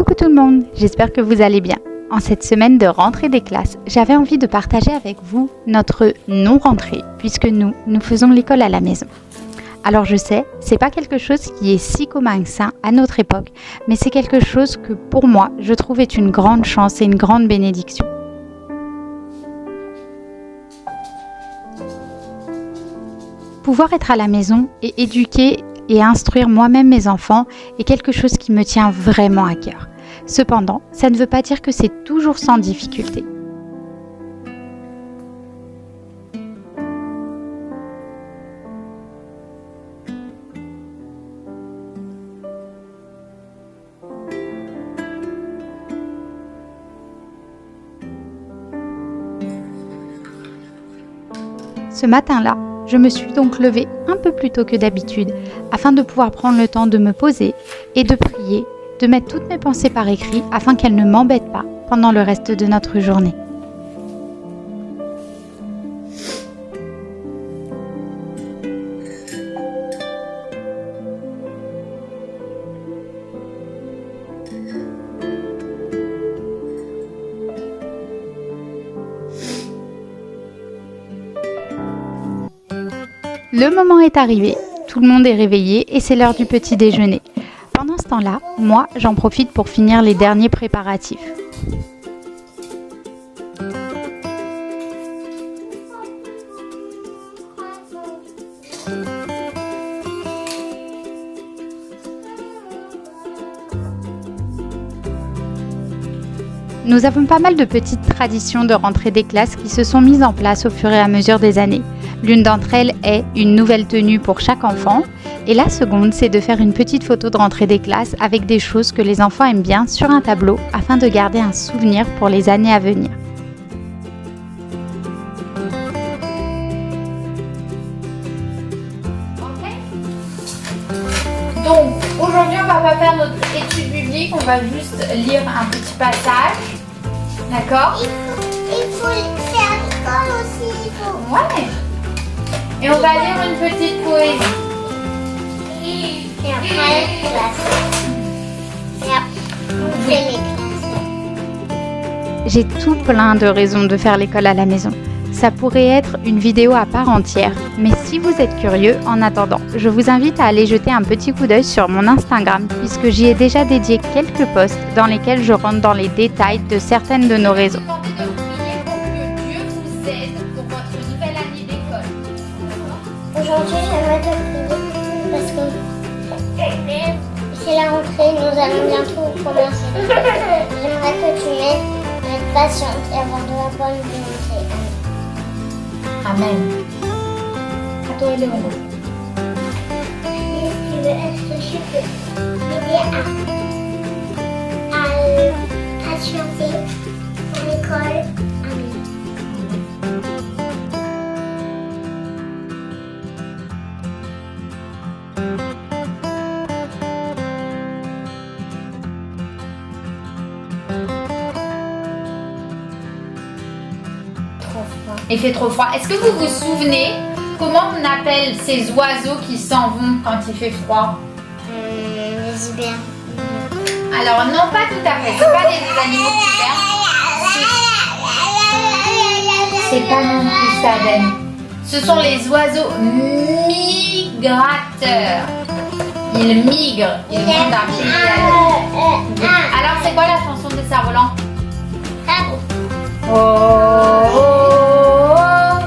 Coucou tout le monde, j'espère que vous allez bien. En cette semaine de rentrée des classes, j'avais envie de partager avec vous notre non-rentrée, puisque nous faisons l'école à la maison. Alors je sais, c'est pas quelque chose qui est si commun que ça à notre époque, mais c'est quelque chose que pour moi, je trouve est une grande chance et une grande bénédiction. Pouvoir être à la maison et éduquer et instruire moi-même mes enfants est quelque chose qui me tient vraiment à cœur. Cependant, ça ne veut pas dire que c'est toujours sans difficulté. Ce matin-là, je me suis donc levée un peu plus tôt que d'habitude afin de pouvoir prendre le temps de me poser et de prier, de mettre toutes mes pensées par écrit afin qu'elles ne m'embêtent pas pendant le reste de notre journée. Le moment est arrivé, tout le monde est réveillé et c'est l'heure du petit déjeuner. Pendant ce temps-là, moi, j'en profite pour finir les derniers préparatifs. Nous avons pas mal de petites traditions de rentrée des classes qui se sont mises en place au fur et à mesure des années. L'une d'entre elles est une nouvelle tenue pour chaque enfant et la seconde, c'est de faire une petite photo de rentrée des classes avec des choses que les enfants aiment bien sur un tableau afin de garder un souvenir pour les années à venir. Donc, aujourd'hui, on va pas faire notre étude biblique, on va juste lire un petit passage. D'accord? Il faut faire l'école aussi. Ouais. Et on va lire une petite poésie. Et après, classe. Et après, on fait les classes. J'ai tout plein de raisons de faire l'école à la maison. Ça pourrait être une vidéo à part entière, mais si vous êtes curieux, en attendant, je vous invite à aller jeter un petit coup d'œil sur mon Instagram, puisque j'y ai déjà dédié quelques posts dans lesquels je rentre dans les détails de certaines de nos raisons. Tentez de prier pour que Dieu vous aide pour votre nouvelle année d'école. Aujourd'hui, j'aimerais te prier parce que c'est la rentrée, nous allons bientôt commencer. J'aimerais que tu m'aides à être patiente et avoir de la bonne volonté. Amen. À toi, Léona. Si tu veux, est-ce que je peux m'aider à patienter pour l'école? Amen. Il fait trop froid. Est-ce que vous vous souvenez comment on appelle ces oiseaux qui s'en vont quand il fait froid? Les hivers. Alors non, pas tout à fait. C'est pas des animaux qui hibernent. C'est pas non plus ça, Ben. Ce sont les oiseaux migrateurs. Ils migrent. Ils vont d'un pays à l'autre. Alors c'est quoi la chanson des cerfs-volants? Oh, oh, oh,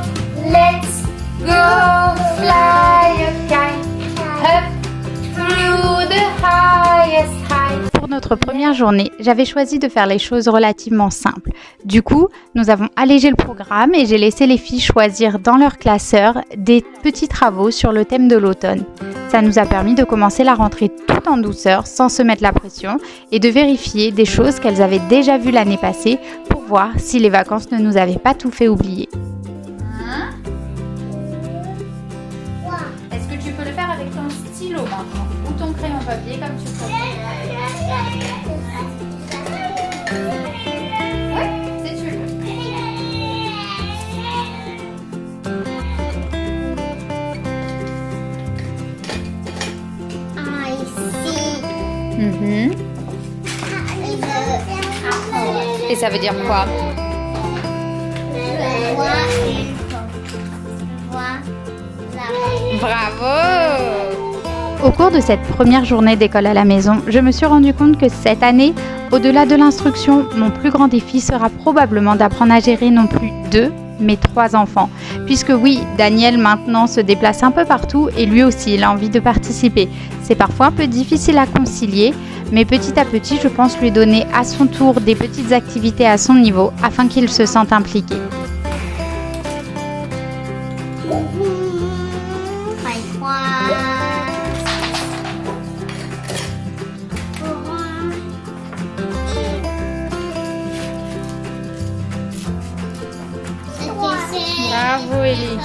let's go fly a kite up through the highest high. Pour notre première journée, j'avais choisi de faire les choses relativement simples. Du coup, nous avons allégé le programme et j'ai laissé les filles choisir dans leur classeur des petits travaux sur le thème de l'automne. Ça nous a permis de commencer la rentrée tout en douceur, sans se mettre la pression, et de vérifier des choses qu'elles avaient déjà vues l'année passée pour voir si les vacances ne nous avaient pas tout fait oublier. Est-ce que tu peux le faire avec ton stylo maintenant ou ton crayon papier comme tu préfères? Oui, si tu veux. Ah, ici. Mhm. Ah, il Et ça veut dire quoi? Bravo! Au cours de cette première journée d'école à la maison, je me suis rendu compte que cette année, au-delà de l'instruction, mon plus grand défi sera probablement d'apprendre à gérer non plus 2, mais 3 enfants. Puisque oui, Daniel maintenant se déplace un peu partout et lui aussi, il a envie de participer. C'est parfois un peu difficile à concilier, mais petit à petit, je pense lui donner à son tour des petites activités à son niveau afin qu'il se sente impliqué. Bravo, Ellie.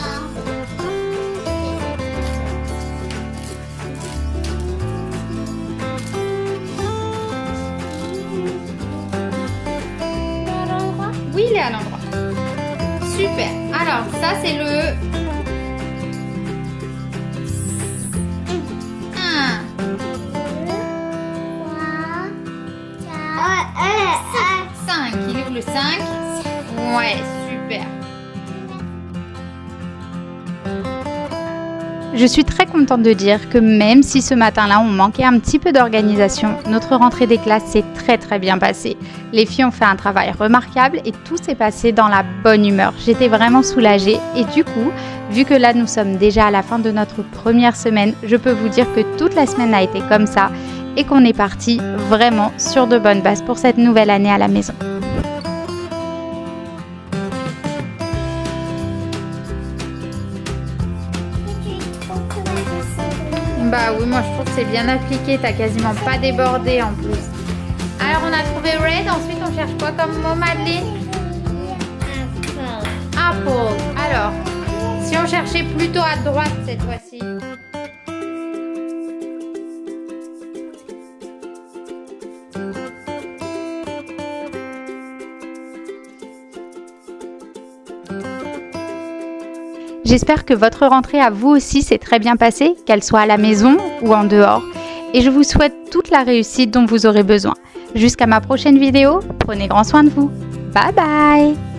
Oui, il est à l'endroit. Super. Alors, ça, c'est le 1. 5. Il ouvre le 5. Ouais, super. Je suis très contente de dire que même si ce matin-là, on manquait un petit peu d'organisation, notre rentrée des classes s'est très bien passée. Les filles ont fait un travail remarquable et tout s'est passé dans la bonne humeur. J'étais vraiment soulagée et du coup, vu que là nous sommes déjà à la fin de notre première semaine, je peux vous dire que toute la semaine a été comme ça et qu'on est parti vraiment sur de bonnes bases pour cette nouvelle année à la maison. Bah oui, moi je trouve que c'est bien appliqué, t'as quasiment pas débordé en plus. Alors on a trouvé red, ensuite on cherche quoi comme mot, Madeleine? Apple. Alors, si on cherchait plutôt à droite cette fois-ci. J'espère que votre rentrée à vous aussi s'est très bien passée, qu'elle soit à la maison ou en dehors. Et je vous souhaite toute la réussite dont vous aurez besoin. Jusqu'à ma prochaine vidéo, prenez grand soin de vous. Bye bye!